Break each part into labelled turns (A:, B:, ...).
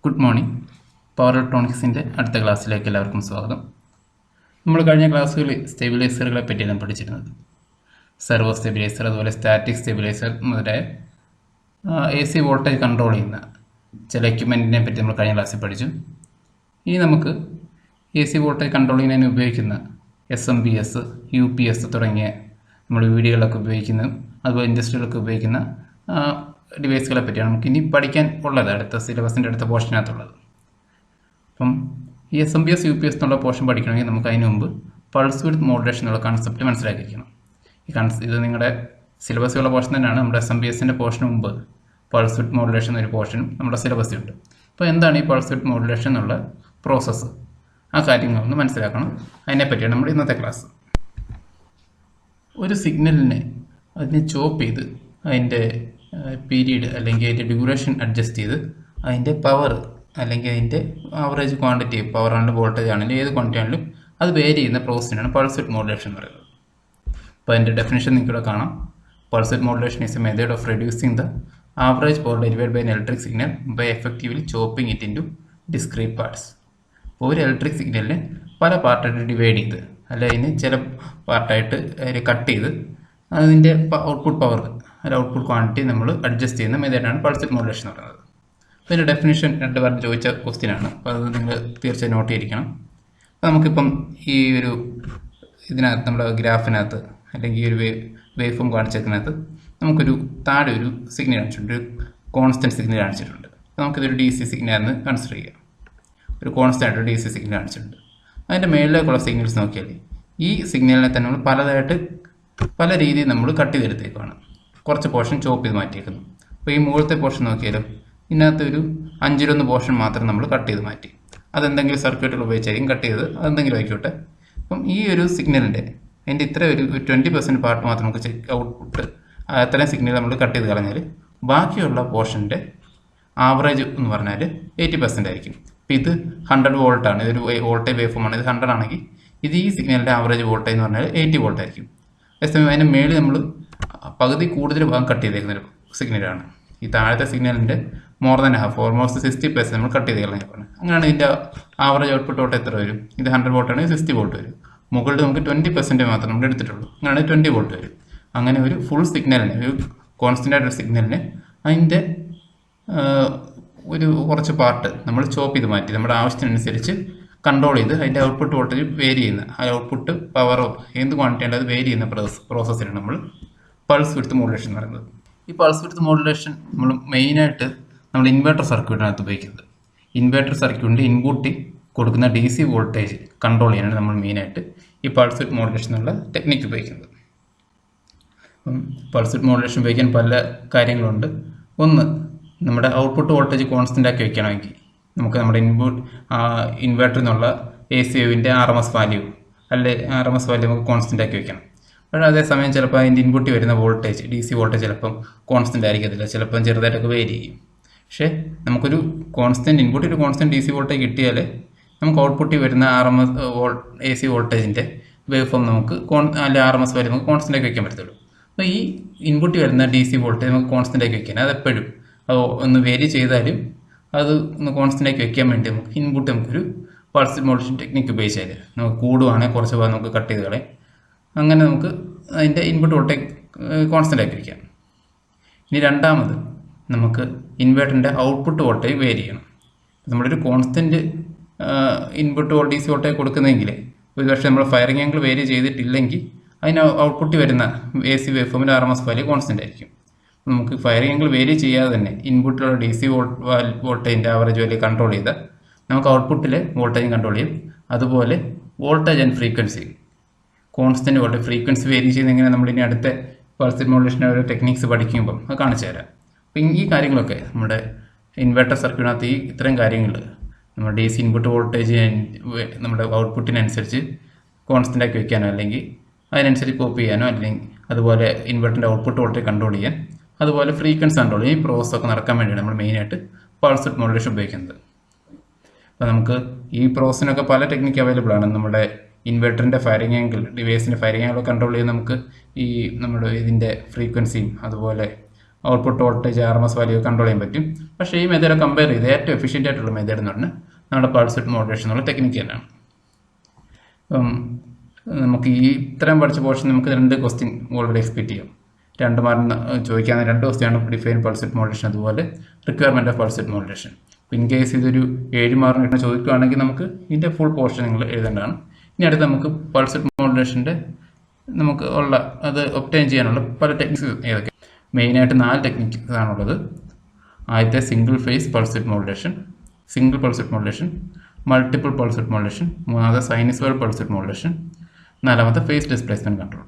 A: Good morning. Power ഇലക്ട്രോണിക്സിൻ്റെ അടുത്ത ക്ലാസ്സിലേക്ക് എല്ലാവർക്കും സ്വാഗതം. നമ്മൾ കഴിഞ്ഞ ക്ലാസ്സുകളിൽ സ്റ്റെബിലൈസറുകളെ പറ്റിയാണ് പഠിച്ചിരുന്നത്. സെർവോ സ്റ്റെബിലൈസർ, അതുപോലെ സ്റ്റാറ്റിക് സ്റ്റെബിലൈസർ മുതലായ AC വോൾട്ടേജ് കൺട്രോൾ ചെയ്യുന്ന ചില എക്യുപ്മെൻറ്റിനെ പറ്റി നമ്മൾ കഴിഞ്ഞ ക്ലാസ്സിൽ പഠിച്ചു. ഇനി നമുക്ക് AC വോൾട്ടേജ് കൺട്രോൾ ചെയ്യുന്നതിന് ഉപയോഗിക്കുന്ന SMPS, UPS തുടങ്ങിയ നമ്മൾ വീടുകളിലൊക്കെ ഉപയോഗിക്കുന്ന, അതുപോലെ ഇൻഡസ്ട്രികളൊക്കെ ഉപയോഗിക്കുന്ന ഡിവൈസുകളെ പറ്റിയാണ് നമുക്ക് ഇനി പഠിക്കാൻ ഉള്ളത്, അടുത്ത സിലബസിൻ്റെ അടുത്ത പോർഷനകത്തുള്ളത്. അപ്പം ഈ SMPS, UPS എന്നുള്ള പോർഷൻ പഠിക്കണമെങ്കിൽ നമുക്ക് അതിന് മുമ്പ് പൾസ് വിഡ്ത്ത് മോഡുലേഷൻ എന്നുള്ള കൺസെപ്റ്റ് മനസ്സിലാക്കിയിരിക്കണം. ഇത് നിങ്ങളുടെ സിലബസിലുള്ള പോർഷൻ തന്നെയാണ്. നമ്മുടെ SMPSൻ്റെ പോർഷന് മുമ്പ് പൾസ് വിഡ്ത്ത് മോഡുലേഷൻ എന്നൊരു പോർഷനും നമ്മുടെ സിലബസിലുണ്ട്. അപ്പോൾ എന്താണ് ഈ പൾസ് വിഡ്ത്ത് മോഡുലേഷൻ എന്നുള്ള പ്രോസസ്സ്, ആ കാര്യങ്ങളൊന്ന് മനസ്സിലാക്കണം. അതിനെപ്പറ്റിയാണ് നമ്മുടെ ഇന്നത്തെ ക്ലാസ്. ഒരു സിഗ്നലിനെ അതിനെ ചോപ്പ് ചെയ്ത് അതിൻ്റെ പീരീഡ് അല്ലെങ്കിൽ അതിൻ്റെ ഡ്യൂറേഷൻ അഡ്ജസ്റ്റ് ചെയ്ത് അതിൻ്റെ പവർ അല്ലെങ്കിൽ അതിൻ്റെ ആവറേജ് ക്വാണ്ടിറ്റി, പവർ ആണെങ്കിലും വോൾട്ടേജ് ആണെങ്കിലും ഏത് ക്വാണ്ടിറ്റി ആണെങ്കിലും അത് വേരി ചെയ്യുന്ന പ്രോസസ്സിനാണ് പൾസ് വിഡ്ത്ത് മോഡുലേഷൻ എന്ന് പറയുന്നത്. അപ്പോൾ അതിൻ്റെ ഡെഫിനിഷൻ നിങ്ങൾക്കിവിടെ കാണാം. Pulse width modulation is a method of reducing the average power delivered by an electric signal by effectively chopping it into discrete parts. അപ്പോൾ ഒരു ഇലക്ട്രിക് സിഗ്നലിനെ പല പാർട്ടായിട്ട് ഡിവൈഡ് ചെയ്ത്, അല്ലെങ്കിൽ അതിന് ചില പാർട്ടായിട്ട് അതിൽ കട്ട് ചെയ്ത് അതിൻ്റെ ഔട്ട്പുട്ട് പവർ, ഒരു ഔട്ട്പുട്ട് ക്വാണ്ടിറ്റി നമ്മൾ അഡ്ജസ്റ്റ് ചെയ്യുന്ന മെത്തേഡാണ് പൾസ് വിഡ്ത്ത് മോഡുലേഷൻ എന്ന് പറയുന്നത്. അതിൻ്റെ ഡെഫിനിഷൻ രണ്ട് പേർ ചോദിച്ച ക്വസ്റ്റ്യനാണ്. അപ്പോൾ അത് നിങ്ങൾ തീർച്ചയായും നോട്ട് ചെയ്തിരിക്കണം. അപ്പോൾ നമുക്കിപ്പം ഈ ഒരു ഇതിനകത്ത്, നമ്മുടെ ഗ്രാഫിനകത്ത് അല്ലെങ്കിൽ ഈ ഒരു വേവ് ഫോം കാണിച്ചതിനകത്ത് നമുക്കൊരു താഴെ ഒരു സിഗ്നൽ കാണിച്ചിട്ടുണ്ട്, ഒരു കോൺസ്റ്റൻറ്റ് സിഗ്നൽ കാണിച്ചിട്ടുണ്ട്. അപ്പോൾ നമുക്കിതൊരു DC സിഗ്നലാണെന്ന് കൺസിഡർ ചെയ്യാം. ഒരു കോൺസ്റ്റൻ്റ് ആയിട്ട് DC സിഗ്നൽ കാണിച്ചിട്ടുണ്ട്. അതിൻ്റെ മേളിലേക്കുള്ള സിഗ്നൽസ് നോക്കിയാൽ ഈ സിഗ്നലിനെ തന്നെ നമ്മൾ പലതായിട്ട് പല രീതിയിൽ നമ്മൾ കട്ട് ചെയ്തെടുത്തേക്കാണ്. കുറച്ച് പോർഷൻ ചോപ്പ് ചെയ്ത് മാറ്റിയേക്കുന്നു. അപ്പോൾ ഈ മുകളിലത്തെ പോർഷൻ നോക്കിയാലും ഇതിനകത്ത് ഒരു 5-1 പോർഷൻ മാത്രം നമ്മൾ കട്ട് ചെയ്ത് മാറ്റി. അതെന്തെങ്കിലും സർക്യൂട്ടുകൾ ഉപയോഗിച്ചായിരിക്കും കട്ട് ചെയ്ത്, അതെന്തെങ്കിലും ആയിക്കോട്ടെ. അപ്പം ഈ ഒരു സിഗ്നലിൻ്റെ അതിൻ്റെ ഇത്ര ഒരു 20% പാർട്ട് മാത്രം നമുക്ക് ഔട്ട്പുട്ട്, അത്രയും സിഗ്നൽ നമ്മൾ കട്ട് ചെയ്ത് കളഞ്ഞാൽ ബാക്കിയുള്ള പോർഷൻ്റെ ആവറേജ് എന്ന് പറഞ്ഞാൽ 80% ആയിരിക്കും. അപ്പോൾ ഇത് 100 വോൾട്ടാണ്, ഇതൊരു വോൾട്ടേജ് വേവ് ഫോമാണ്. ഇത് 100 ആണെങ്കിൽ ഇത് ഈ സിഗ്നലിൻ്റെ ആവറേജ് വോൾട്ടേജ് എന്ന് പറഞ്ഞാൽ 80 വോൾട്ട് ആയിരിക്കും. അതേസമയം അതിൻ്റെ മേളിൽ നമ്മൾ പകുതി കൂടുതൽ ഭാഗം കട്ട് ചെയ്തേക്കുന്നൊരു സിഗ്നലാണ്. ഈ താഴത്തെ സിഗ്നലിൻ്റെ മോർ ദാൻ ഹാഫ്, ഓൾമോസ്റ്റ് 60% നമ്മൾ കട്ട് ചെയ്ത് കളഞ്ഞാൽ അങ്ങനെയാണ് ഇതിൻ്റെ ആവറേജ് ഔട്ട്പുട്ട് വോൾട്ട് എത്ര വരും? ഇത് 100 വോൾട്ടാണെങ്കിൽ 60 വോൾട്ട് വരും. മുകളിൽ നമുക്ക് 20% മാത്രം നമ്മൾ എടുത്തിട്ടുള്ളൂ, അങ്ങനെയാണ് 20 വോൾട്ട് വരും. അങ്ങനെ ഒരു ഫുൾ സിഗ്നലിനെ, ഒരു കോൺസ്റ്റൻ്റ് ആയിട്ടൊരു സിഗ്നലിനെ അതിൻ്റെ ഒരു കുറച്ച് പാർട്ട് നമ്മൾ ചോപ്പ് ചെയ്ത് മാറ്റി നമ്മുടെ ആവശ്യത്തിനനുസരിച്ച് കൺട്രോൾ ചെയ്ത് അതിൻ്റെ ഔട്ട്പുട്ട് വോൾട്ടേജ് വേരി ചെയ്യുന്ന, ആ ഔട്ട്പുട്ട് പവറോ എന്ത് ക്വാണ്ടിറ്റി ആണ് അത് വേരി ചെയ്യുന്ന പ്രോസസ്സിനാണ് നമ്മൾ പൾസ് വിഡ്ത്ത് മോഡുലേഷൻ എന്ന് പറയുന്നത്. ഈ പൾസ് വിഡ്ത്ത് മോഡുലേഷൻ നമ്മൾ മെയിനായിട്ട് നമ്മൾ ഇൻവെർട്ടർ സർക്യൂട്ടിനകത്ത് ഉപയോഗിക്കുന്നത്. ഇൻവെർട്ടർ സർക്യൂട്ടിൻ്റെ ഇൻപുട്ടിൽ കൊടുക്കുന്ന DC വോൾട്ടേജ് കൺട്രോൾ ചെയ്യാനാണ് നമ്മൾ മെയിനായിട്ട് ഈ പൾസ് വിഡ്ത്ത് മോഡുലേഷൻ എന്നുള്ള ടെക്നിക്ക് ഉപയോഗിക്കുന്നത്. പൾസ് വിഡ്ത്ത് മോഡുലേഷൻ ഉപയോഗിക്കാൻ പല കാര്യങ്ങളുണ്ട്. ഒന്ന്, നമ്മുടെ ഔട്ട്പുട്ട് വോൾട്ടേജ് കോൺസ്റ്റൻ്റ് ആക്കി വെക്കണമെങ്കിൽ നമുക്ക് നമ്മുടെ ഇൻവെർട്ടറിൽ നിന്നുള്ള AC വേവിൻ്റെ RMS വാല്യൂ നമുക്ക് കോൺസ്റ്റൻ്റ് ആക്കി വെക്കണം. പക്ഷേ അതേസമയം ചിലപ്പോൾ അതിൻ്റെ ഇൻപുട്ടിൽ വരുന്ന വോൾട്ടേജ്, DC വോൾട്ടേജ് ചിലപ്പം കോൺസ്റ്റൻ്റ് ആയിരിക്കത്തില്ല, ചിലപ്പം ചെറുതായിട്ടൊക്കെ വേരി ചെയ്യും. പക്ഷേ നമുക്കൊരു കോൺസ്റ്റൻറ്റ് ഇൻപുട്ടിൽ ഒരു കോൺസ്റ്റൻറ്റ് DC വോൾട്ടേജ് കിട്ടിയാൽ നമുക്ക് ഔട്ട്പുട്ടിൽ വരുന്ന AC വോൾട്ടേജിൻ്റെ വേവ് ഫോം നമുക്ക് RMS വാല്യൂ നമുക്ക് കോൺസ്റ്റൻ്റ് ആക്കി വയ്ക്കാൻ പറ്റത്തുള്ളൂ. അപ്പോൾ ഈ ഇൻപുട്ടിൽ വരുന്ന DC വോൾട്ടേജ് നമുക്ക് കോൺസ്റ്റൻ്റ് ആക്കി വയ്ക്കാൻ, അതെപ്പോഴും ഒന്ന് വേരി ചെയ്താലും അത് ഒന്ന് കോൺസ്റ്റൻ്റ് ആക്കി വെക്കാൻ വേണ്ടി നമുക്ക് ഇൻപുട്ട് നമുക്കൊരു പൾസ് വിഡ്ത്ത് മോഡുലേഷൻ ടെക്നിക്ക് ഉപയോഗിച്ചാൽ നമുക്ക് കൂടുവാണെങ്കിൽ കുറച്ച് ഭാഗം നമുക്ക് കട്ട് ചെയ്ത് കളയാം. അങ്ങനെ നമുക്ക് അതിൻ്റെ ഇൻപുട്ട് വോൾട്ടേജ് കോൺസ്റ്റൻ്റ് ആക്കി വയ്ക്കാം. ഇനി രണ്ടാമത്, നമുക്ക് ഇൻവെർട്ടറിൻ്റെ ഔട്ട്പുട്ട് വോൾട്ടേജ് വേരി ചെയ്യണം. നമ്മളൊരു കോൺസ്റ്റൻറ്റ് ഇൻപുട്ട് DC വോൾട്ടേജ് കൊടുക്കുന്നതെങ്കിൽ ഒരുപക്ഷെ നമ്മൾ ഫയറിംഗ് ആംഗിൾ വേരി ചെയ്തിട്ടില്ലെങ്കിൽ അതിന് ഔട്ട്പുട്ടിൽ വരുന്ന AC വേവ് ഫോമിൻ്റെ RMS വാല്യൂ കോൺസ്റ്റൻ്റ് ആയിരിക്കും. നമുക്ക് ഫയറിംഗ് ആംഗിൾ വേരി ചെയ്യാതെ തന്നെ ഇൻപുട്ടിലുള്ള DC വോൾട്ടേജിൻ്റെ ആവറേജ് വാല്യൂ കൺട്രോൾ ചെയ്താൽ നമുക്ക് ഔട്ട്പുട്ടിലെ വോൾട്ടേജ് കൺട്രോൾ ചെയ്യും. അതുപോലെ voltage and frequency, constant voltage frequency vary ചെയ്യുന്ന എങ്ങനെ നമ്മളിനി അടുത്ത പൾസ് വിഡ്ത്ത് മോഡുലേഷൻ്റെ ഓരോ ടെക്നിക്സ് പഠിക്കുമ്പം അത് കാണിച്ചു തരാം. അപ്പം ഈ കാര്യങ്ങളൊക്കെ നമ്മുടെ ഇൻവെർട്ടർ സർക്യൂട്ടിനകത്ത് ഇത്തരം കാര്യങ്ങൾ നമ്മുടെ DC ഇൻപുട്ട് വോൾട്ടേജ് നമ്മുടെ ഔട്ട്പുട്ടിനനുസരിച്ച് കോൺസ്റ്റൻ്റ് ആക്കി വയ്ക്കാനോ അല്ലെങ്കിൽ അതിനനുസരിച്ച് കോപ്പി ചെയ്യാനോ, അല്ലെങ്കിൽ അതുപോലെ ഇൻവെർട്ടറിൻ്റെ ഔട്ട്പുട്ട് വോൾട്ടേജ് കൺട്രോൾ ചെയ്യാൻ, അതുപോലെ ഫ്രീക്വൻസി കൺട്രോൾ, ഈ പ്രോസസ്സൊക്കെ നടക്കാൻ വേണ്ടിയാണ് നമ്മൾ മെയിനായിട്ട് പൾസ് വിഡ്ത്ത് മോഡുലേഷൻ ഉപയോഗിക്കുന്നത്. അപ്പോൾ നമുക്ക് ഈ പ്രോസസ്സിനൊക്കെ പല ടെക്നിക്ക് അവൈലബിൾ ആണ്. നമ്മുടെ ഇൻവെർട്ടറിൻ്റെ ഫയറിംഗ് ആംഗിൾ, ഡിവൈസിൻ്റെ ഫയറിംഗ് ആംഗിൾ കൺട്രോൾ ചെയ്യാൻ നമുക്ക് ഈ നമ്മുടെ ഇതിൻ്റെ ഫ്രീക്വൻസിയും അതുപോലെ output voltage RMS value control ചെയ്യാൻ പറ്റും. പക്ഷേ ഈ മെത്തേഡ് കമ്പയർ ചെയ്ത് ഏറ്റവും എഫിഷ്യൻ്റ് ആയിട്ടുള്ള മെത്തേഡ് എന്ന് പറഞ്ഞാൽ നമ്മുടെ പൾസ് വിഡ്ത്ത് മോഡുലേഷൻ എന്നുള്ള ടെക്നിക്ക് തന്നെയാണ്. അപ്പം നമുക്ക് ഈ ഇത്രയും പഠിച്ച പോർഷൻ നമുക്ക് 2 ക്വസ്റ്റ്യൻ ഓൾറെഡി എക്സ്പെക്ട് ചെയ്യാം. 2 മാർക്ക് ചോദിക്കാവുന്ന 2 ക്വസ്റ്റ്യാണ് ഡിഫൈൻ പൾസ് വിഡ്ത്ത് മോഡുലേഷൻ, അതുപോലെ requirement of pulse width modulation. In case ഇതൊരു 7 മാർക്ക് കിട്ടുന്ന ചോദിക്കുകയാണെങ്കിൽ നമുക്ക് ഇതിൻ്റെ ഫുൾ പോർഷൻ നിങ്ങൾ എഴുതേണ്ടതാണ്. ഇനി അടുത്ത് നമുക്ക് പൾസ് വിഡ്ത്ത് മോഡുലേഷൻ്റെ നമുക്ക് ഉള്ള അത് ഒബ്റ്റൈൻ ചെയ്യാനുള്ള പല ടെക്നിക്സ് ഏതൊക്കെ? മെയിനായിട്ട് 4 ടെക്നിക്സ് ആണുള്ളത്. ആദ്യത്തെ single phase pulse width modulation, single pulse width modulation, multiple pulse width modulation, മൂന്നാമത്തെ സൈനസോയ്ഡൽ പൾസ് വിഡ്ത്ത് മോഡുലേഷൻ, നാലാമത്തെ ഫേസ് ഡിസ്പ്ലേസ്മെൻറ്റ് കൺട്രോൾ.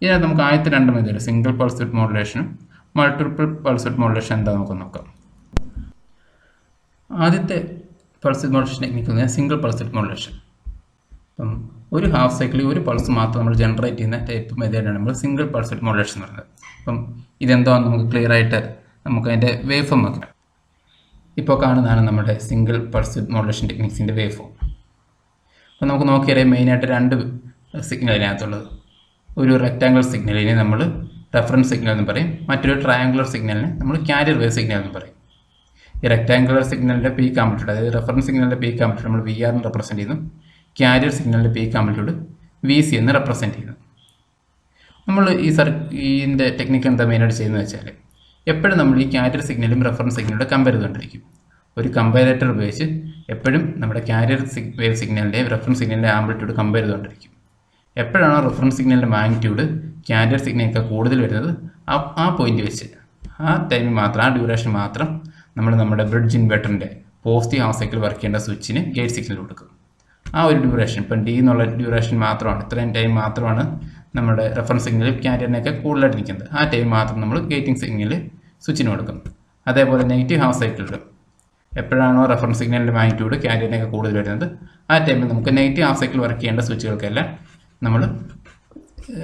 A: ഇതിനകത്ത് നമുക്ക് ആദ്യത്തെ 2 മെത്തേഡ് സിംഗിൾ പൾസ് വിഡ്ത്ത് മോഡുലേഷനും മൾട്ടിപ്പിൾ പൾസ് വിഡ്ത്ത് മോഡുലേഷൻ എന്താ നമുക്ക് നോക്കാം. ആദ്യത്തെ പൾസ് വിഡ്ത്ത് മോഡുലേഷൻ ടെക്നിക്ക് എന്ന് പറഞ്ഞാൽ സിംഗിൾ പൾസ് വിഡ്ത്ത് മോഡുലേഷൻ. അപ്പം ഒരു ഹാഫ് സൈക്കിളിൽ ഒരു പൾസ് മാത്രം നമ്മൾ ജനറേറ്റ് ചെയ്യുന്ന ടൈപ്പ് മെത്തേഡാണ് നമ്മൾ സിംഗിൾ പൾസ് വിഡ്ത്ത് മോഡുലേഷൻ എന്ന് പറയുന്നത്. അപ്പം ഇതെന്താണെന്ന് നമുക്ക് ക്ലിയർ ആയിട്ട് നമുക്ക് അതിൻ്റെ വേവ് ഫോം നോക്കാം. ഇപ്പോൾ കാണുന്നതാണ് നമ്മുടെ സിംഗിൾ പൾസ് വിഡ്ത്ത് മോഡുലേഷൻ ടെക്നിക്സിൻ്റെ വേവ് ഫോം. അപ്പം നമുക്ക് നോക്കിയാൽ മെയിനായിട്ട് 2 സിഗ്നൽ അതിനകത്തുള്ളത്. ഒരു റെക്റ്റാങ്കുലർ സിഗ്നലിനെ നമ്മൾ റെഫറൻസ് സിഗ്നൽ എന്ന് പറയും, മറ്റൊരു ട്രയാങ്കുലർ സിഗ്നലിനെ നമ്മൾ ക്യാരിയർ വേവ് സിഗ്നൽ എന്ന് പറയും. ഈ റെക്റ്റാങ്കുലർ സിഗ്നലിൻ്റെ പീക്ക് ആംപ്ലിറ്റ്യൂഡ്, അതായത് റെഫറൻസ് സിഗ്നലിൻ്റെ പീക്ക് ആംപ്ലിറ്റ്യൂഡ് നമ്മൾ VR എന്ന് റെപ്രസെൻറ്റ് ചെയ്യുന്നു, ക്യാരിയർ സിഗ്നലിൻ്റെ പീക്ക് ആംപ്ലിറ്റ്യൂഡ് VC എന്ന് റെപ്രസെൻറ്റ് ചെയ്യുന്നു. നമ്മൾ ഇതിൻ്റെ ടെക്നിക്ക് എന്താ മെയിനായിട്ട് ചെയ്യുന്നത് വെച്ചാൽ എപ്പോഴും നമ്മൾ ഈ ക്യാരിയർ സിഗ്നലും റെഫറൻസ് സിഗ്നലും കമ്പയർ ചെയ്തുകൊണ്ടിരിക്കും. ഒരു കമ്പയറേറ്റർ ഉപയോഗിച്ച് എപ്പോഴും നമ്മുടെ ക്യാരിയർ വേവ് സിഗ്നലിൻ്റെയും റെഫറൻസ് സിഗ്നലിൻ്റെ ആംപ്ലിറ്റ്യൂഡ് കമ്പയർ ചെയ്തുകൊണ്ടിരിക്കും. എപ്പോഴാണോ റെഫറൻസ് സിഗ്നലിൻ്റെ മാഗ്നിറ്റ്യൂഡ് ക്യാരിയർ സിഗ്നലിനൊക്കെ കൂടുതൽ വരുന്നത് ആ പോയിന്റ് വെച്ച് ആ ടൈമിൽ മാത്രം, ആ ഡ്യൂറേഷൻ മാത്രം നമ്മൾ നമ്മുടെ ബ്രിഡ്ജ് ഇൻവെർട്ടറിൻ്റെ പോസിറ്റീവ് ഹാഫ് സൈക്കിൾ വർക്ക് ചെയ്യേണ്ട സ്വിച്ചിന് ഗേറ്റ് സിഗ്നൽ കൊടുക്കും. ആ ഒരു ഡ്യൂറേഷൻ, ഇപ്പം D എന്നുള്ള ഡ്യൂറേഷൻ മാത്രമാണ്, ഇത്രയും ടൈം മാത്രമാണ് നമ്മുടെ റെഫറൻസ് സിഗ്നൽ ക്യാരിയറിനൊക്കെ കൂടുതലായിട്ട് നിൽക്കുന്നത്. ആ ടൈം മാത്രം നമ്മൾ ഗേറ്റിംഗ് സിഗ്നൽ സ്വിച്ചിന് കൊടുക്കും. അതേപോലെ നെഗറ്റീവ് ഹാഫ് സൈക്കിളിൽ എപ്പോഴാണോ റെഫറൻസ് സിഗ്നലിൻ്റെ മാഗ്നിറ്റ്യൂഡ് ക്യാരിയറിനൊക്കെ കൂടുതൽ വരുന്നത് ആ ടൈമിൽ നമുക്ക് നെഗറ്റീവ് ഹാഫ് സൈക്കിൾ വർക്ക് ചെയ്യേണ്ട സ്വിച്ചുകൾക്കെല്ലാം നമ്മൾ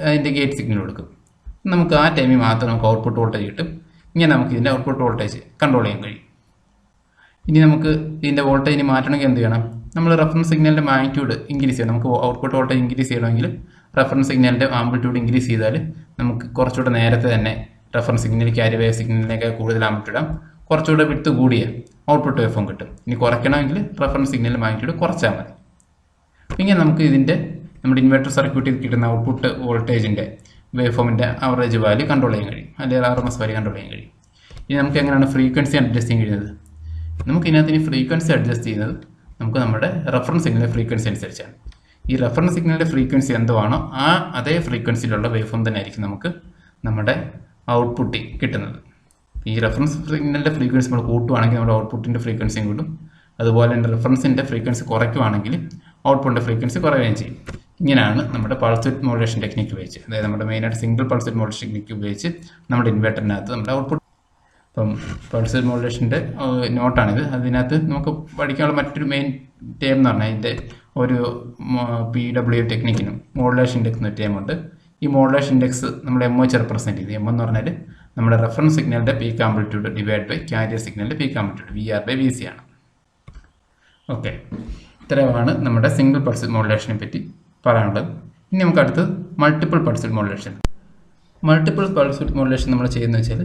A: അതിൻ്റെ ഗേറ്റ് സിഗ്നൽ കൊടുക്കും. നമുക്ക് ആ ടൈമിൽ മാത്രം നമുക്ക് ഔട്ട്പുട്ട് വോൾട്ടേജ് കിട്ടും. ഇങ്ങനെ നമുക്ക് ഇതിൻ്റെ ഔട്ട്പുട്ട് വോൾട്ടേജ് കൺട്രോൾ ചെയ്യാൻ കഴിയും. ഇനി നമുക്ക് ഇതിൻ്റെ വോൾട്ടേജിന് മാറ്റണമെങ്കിൽ എന്ത് ചെയ്യണം? നമ്മൾ റെഫറൻസ് സിഗ്നലിൻ്റെ മാഗ്നിറ്റ്യൂഡ് ഇൻക്രീസ് ചെയ്യണം. നമുക്ക് ഔട്ട്പുട്ട് വോൾട്ടേജ് ഇൻക്രീസ് ചെയ്യണമെങ്കിൽ റെഫറൻസ് സിഗ്നലിൻ്റെ ആംപ്ലിറ്റ്യൂഡ് ഇൻക്രീസ് ചെയ്താൽ നമുക്ക് കുറച്ചുകൂടെ നേരത്തെ തന്നെ റെഫറൻസ് സിഗ്നൽ ക്യാരി വേവ് സിഗ്നലിനൊക്കെ കൂടുതൽ ആംപ്ലിറ്റ്യൂഡ് കുറച്ചുകൂടെ വിട്ട് കൂടിയ ഔട്ട്പുട്ട് വേവ് ഫോം കിട്ടും. ഇനി കുറയ്ക്കണമെങ്കിൽ റെഫറൻസ് സിഗ്നലിൻ്റെ മാഗ്നിറ്റ്യൂഡ് കുറച്ചാൽ മതി. ഇങ്ങനെ നമുക്ക് ഇതിൻ്റെ നമ്മുടെ ഇൻവെർട്ടർ സർക്യൂട്ടിൽ കിട്ടുന്ന ഔട്ട്പുട്ട് വോൾട്ടേജിൻ്റെ വേവ് ഫോമിൻ്റെ ആവറേജ് വാല്യൂ കൺട്രോൾ ചെയ്യാൻ കഴിയും, അല്ലെങ്കിൽ RMS വാല്യൂ കൺട്രോൾ ചെയ്യാൻ കഴിയും. ഇനി നമുക്ക് എങ്ങനെയാണ് ഫ്രീക്വൻസി അഡ്ജസ്റ്റ് ചെയ്യാൻ കഴിയുന്നത്? നമുക്ക് ഇതിനകത്ത് ഇനി ഫ്രീക്വൻസി അഡ്ജസ്റ്റ് ചെയ്യുന്നത് നമുക്ക് നമ്മുടെ റെഫറൻസ് സിഗ്നലിൻ്റെ ഫ്രീക്വൻസി അനുസരിച്ചാണ്. ഈ റെഫറൻസ് സിഗ്നലിൻ്റെ ഫ്രീക്വൻസി എന്താണോ അതേ ഫ്രീക്വൻസിയിലുള്ള വേവ് ഫോം തന്നെ ആയിരിക്കും നമുക്ക് നമ്മുടെ ഔട്ട്പുട്ടിൽ കിട്ടുന്നത്. ഈ റെഫറൻസ് സിഗ്നലിൻ്റെ ഫ്രീക്വൻസി നമ്മൾ കൂട്ടുവാണെങ്കിൽ നമ്മുടെ ഔട്ട്പുട്ടിൻ്റെ ഫ്രീക്വൻസിയും കൂട്ടും. അതുപോലെ തന്നെ റെഫറൻസിൻ്റെ ഫ്രീക്വൻസി കുറയ്ക്കുവാണെങ്കിൽ ഔട്ട്പുട്ടിൻ്റെ ഫ്രീക്വൻസി കുറയുകയും ചെയ്യും. ഇങ്ങനെയാണ് നമ്മുടെ പൾസ് വിഡ്ത്ത് മോഡുലേഷൻ ടെക്നിക്ക് ഉപയോഗിച്ച്, അതായത് നമ്മുടെ മെയിനായിട്ട് single pulse width modulation technique ഉപയോഗിച്ച് നമ്മുടെ ഇൻവെർട്ടറിനകത്ത് നമ്മുടെ ഔട്ട്പുട്ട്. ഇപ്പം പൾസ് വിഡ്ത്ത് മോഡുലേഷൻ്റെ നോട്ടാണിത്. അതിനകത്ത് നമുക്ക് പഠിക്കാനുള്ള മറ്റൊരു മെയിൻ ടേം എന്ന് പറഞ്ഞാൽ ഇതിൻ്റെ ഒരു PW ടെക്നിക്കിനും മോഡുലേഷൻ ഇൻഡെക്സ് എന്നൊരു ടേമുണ്ട്. ഈ മോഡുലേഷൻ ഇൻഡെക്സ് നമ്മൾ MH റെപ്രസെൻറ്റ് ചെയ്ത്, എന്ന് പറഞ്ഞാൽ നമ്മുടെ റെഫറൻസ് സിഗ്നലിൻ്റെ peak amplitude divide by carrier സിഗ്നലിൻ്റെ പീക്ക് ആംപ്ലിറ്റ്യൂഡ് VR/VC ആണ്. ഓക്കെ, ഇത്രയുമാണ് നമ്മുടെ സിംഗിൾ പൾസ് വിഡ്ത്ത് മോഡുലേഷനെ പറ്റി പറയാനുള്ളത്. ഇനി നമുക്ക് അടുത്ത് multiple pulse width modulation. Multiple pulse width modulation നമ്മൾ ചെയ്യുന്നത് വെച്ചാൽ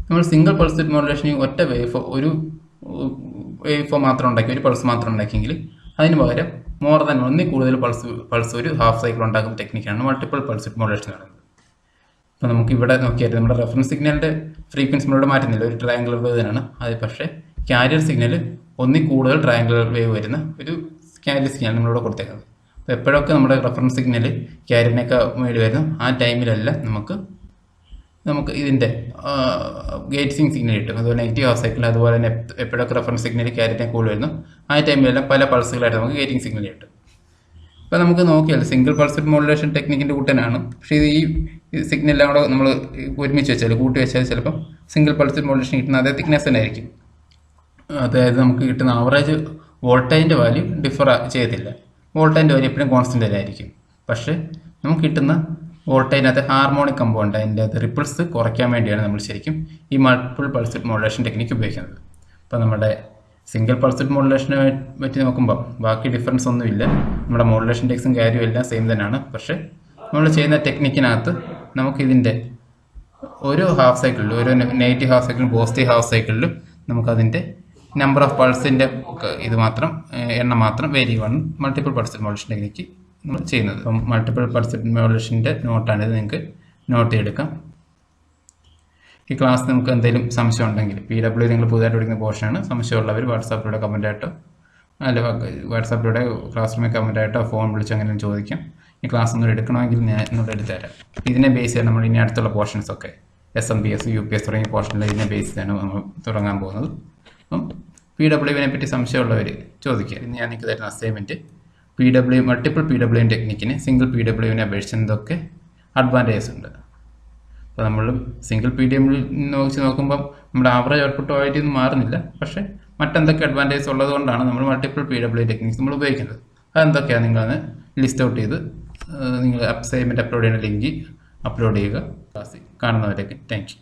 A: നമ്മൾ സിംഗിൾ പൾസ് വിഡ്ത്ത് മോഡുലേഷന് ഒറ്റ ഒരു വേവ് ഫോം മാത്രം ഉണ്ടാക്കി, ഒരു പൾസ് മാത്രം ഉണ്ടാക്കിയെങ്കിൽ അതിന് പകരം മോർ ദാൻ ഒന്നിൽ കൂടുതൽ പൾസ് ഒരു ഹാഫ് സൈക്കിൾ ഉണ്ടാക്കുന്ന ടെക്നിക്കാണ് മൾട്ടിപ്പിൾ പൾസ് വിഡ്ത്ത് മോഡുലേഷൻ എന്ന് പറയുന്നത്. അപ്പോൾ നമുക്ക് ഇവിടെ നോക്കിയാൽ നമ്മുടെ റെഫറൻസ് സിഗ്നലിൻ്റെ ഫ്രീക്വൻസി നമ്മളിവിടെ മാറ്റുന്നില്ല, ഒരു ട്രയാങ്കുലർ വേവ് തന്നെയാണ് അത്. പക്ഷേ ക്യാരിയർ സിഗ്നൽ ഒന്നിൽ കൂടുതൽ ട്രയാങ്കുലർ വേവ് വരുന്ന ഒരു ക്യാരിയർ സിഗ്നൽ നമ്മളിവിടെ കൊടുത്തേക്കുന്നത്. അപ്പോൾ എപ്പോഴൊക്കെ നമ്മുടെ റെഫറൻസ് സിഗ്നൽ ക്യാരിയറിനൊക്കെ മേടി വരുന്നു ആ ടൈമിലെല്ലാം നമുക്ക് ഇതിൻ്റെ ഗേറ്റിംഗ് സിഗ്നൽ കിട്ടും. അതുപോലെ നെഗറ്റീവ് ഹാഫ് സൈക്കിൾ, അതുപോലെ തന്നെ എപ്പോഴൊക്കെ റെഫറൻസ് സിഗ്നൽ ക്യാരിയറിനെ കൂടുതൽ വരുന്നു ആ ടൈമിലെല്ലാം പല പൾസുകളായിട്ട് നമുക്ക് ഗേറ്റിംഗ് സിഗ്നൽ കിട്ടും. ഇപ്പോൾ നമുക്ക് നോക്കിയാൽ സിംഗിൾ പൾസ് വിഡ്ത്ത് മോഡുലേഷൻ ടെക്നിക്കിൻ്റെ കൂട്ടനാണ്. പക്ഷേ ഈ സിഗ്നലെല്ലാം കൂടെ നമ്മൾ ഒരുമിച്ച് വെച്ചാൽ കൂട്ടി വെച്ചാൽ ചിലപ്പം സിംഗിൾ പൾസ് വിഡ്ത്ത് മോഡുലേഷൻ കിട്ടുന്ന അതേ തിക്നെസ് തന്നെ ആയിരിക്കും. അതായത് നമുക്ക് കിട്ടുന്ന ആവറേജ് വോൾട്ടേജിൻ്റെ വാല്യൂ ഡിഫർ ചെയ്യത്തില്ല. വോൾട്ടേജിൻ്റെ വാല്യൂ എപ്പോഴും കോൺസ്റ്റൻ്റ് ആയിരിക്കും. പക്ഷേ നമുക്ക് കിട്ടുന്ന വോൾട്ടേജിനകത്ത് ഹാർമോണിക് കമ്പൗണ്ട്, അതിൻ്റെ റിപ്പിൾസ് കുറയ്ക്കാൻ വേണ്ടിയാണ് നമ്മൾ ശരിക്കും ഈ multiple pulse width modulation technique ഉപയോഗിക്കുന്നത്. അപ്പോൾ നമ്മുടെ സിംഗിൾ പൾസ് വിഡ്ത്ത് മോഡുലേഷനെ പറ്റി നോക്കുമ്പോൾ ബാക്കി ഡിഫറൻസ് ഒന്നുമില്ല. നമ്മുടെ മോഡുലേഷൻ ടെക്സും കാര്യവും എല്ലാം സെയിം തന്നെയാണ്. പക്ഷേ നമ്മൾ ചെയ്യുന്ന ടെക്നിക്കിനകത്ത് നമുക്കിതിൻ്റെ ഓരോ ഹാഫ് സൈക്കിളിലും ഓരോ നെഗറ്റീവ് ഹാഫ് സൈക്കിളും പോസിറ്റീവ് ഹാഫ് സൈക്കിളിലും നമുക്കതിൻ്റെ നമ്പർ ഓഫ് പൾസിൻ്റെ ഇത് മാത്രം എണ്ണം മാത്രം വേരി ചെയ്യുവാണ് മൾട്ടിപ്പിൾ പൾസ് മോഡുലേഷൻ ടെക്നിക്ക് നമ്മൾ ചെയ്യുന്നത്. അപ്പം മൾട്ടിപ്പിൾ പൾസ് മോഡുലേഷൻ്റെ നോട്ടാണിത്, നിങ്ങൾക്ക് നോട്ട് ചെയ്തെടുക്കാം. ഈ ക്ലാസ് നമുക്ക് എന്തെങ്കിലും സംശയം ഉണ്ടെങ്കിൽ PW നിങ്ങൾ പുതുതായിട്ട് പഠിക്കുന്ന പോർഷനാണ്. സംശയമുള്ളവർ വാട്സാപ്പിലൂടെ കമൻറ്റായിട്ടോ വാട്സാപ്പിലൂടെ ക്ലാസ് റൂമിൽ കമൻറ്റായിട്ടോ ഫോൺ വിളിച്ചോ അങ്ങനെ ചോദിക്കാം. ഈ ക്ലാസ് ഒന്നും എടുക്കണമെങ്കിൽ ഞാൻ ഇന്നോട് എടുത്തു തരാം. ഇതിനെ ബേസ് ചെയ്ത് നമ്മൾ ഇനി അടുത്തുള്ള പോർഷൻസൊക്കെ SMPS UPS തുടങ്ങിയ പോർഷനിൽ ഇതിനെ ബേസ് ചെയ്താണ് നമ്മൾ തുടങ്ങാൻ പോകുന്നത്. അപ്പം PWനെ പറ്റി സംശയമുള്ളവർ ചോദിക്കുക. ഇന്ന് ഞാൻ നിങ്ങൾക്ക് തരുന്ന അസൈൻമെൻറ്റ് മൾട്ടിപ്പിൾ PW ടെക്നിക്കിന് സിംഗിൾ PWനെ അപേക്ഷിച്ച് എന്തൊക്കെ അഡ്വാൻറ്റേജസ് ഉണ്ട്. അപ്പോൾ നമ്മൾ സിംഗിൾ PW വെച്ച് നോക്കുമ്പം നമ്മുടെ ആവറേജ് ഔട്ട്പുട്ട് ക്വാളിറ്റി ഒന്നും മാറുന്നില്ല. പക്ഷേ മറ്റെന്തൊക്കെ അഡ്വാൻറ്റേജസ് ഉള്ളതുകൊണ്ടാണ് നമ്മൾ മൾട്ടിപ്പിൾ PW ടെക്നിക്സ് നമ്മൾ ഉപയോഗിക്കുന്നത്. അതെന്തൊക്കെയാണ് നിങ്ങളത് ലിസ്റ്റ് ഔട്ട് ചെയ്ത് നിങ്ങൾ അസൈൻമെൻറ്റ് അപ്ലോഡ് ചെയ്യുന്ന ലിങ്ക് അപ്ലോഡ് ചെയ്യുക. ക്ലാസ്സിൽ കാണുന്നവരൊക്കെ താങ്ക് യു.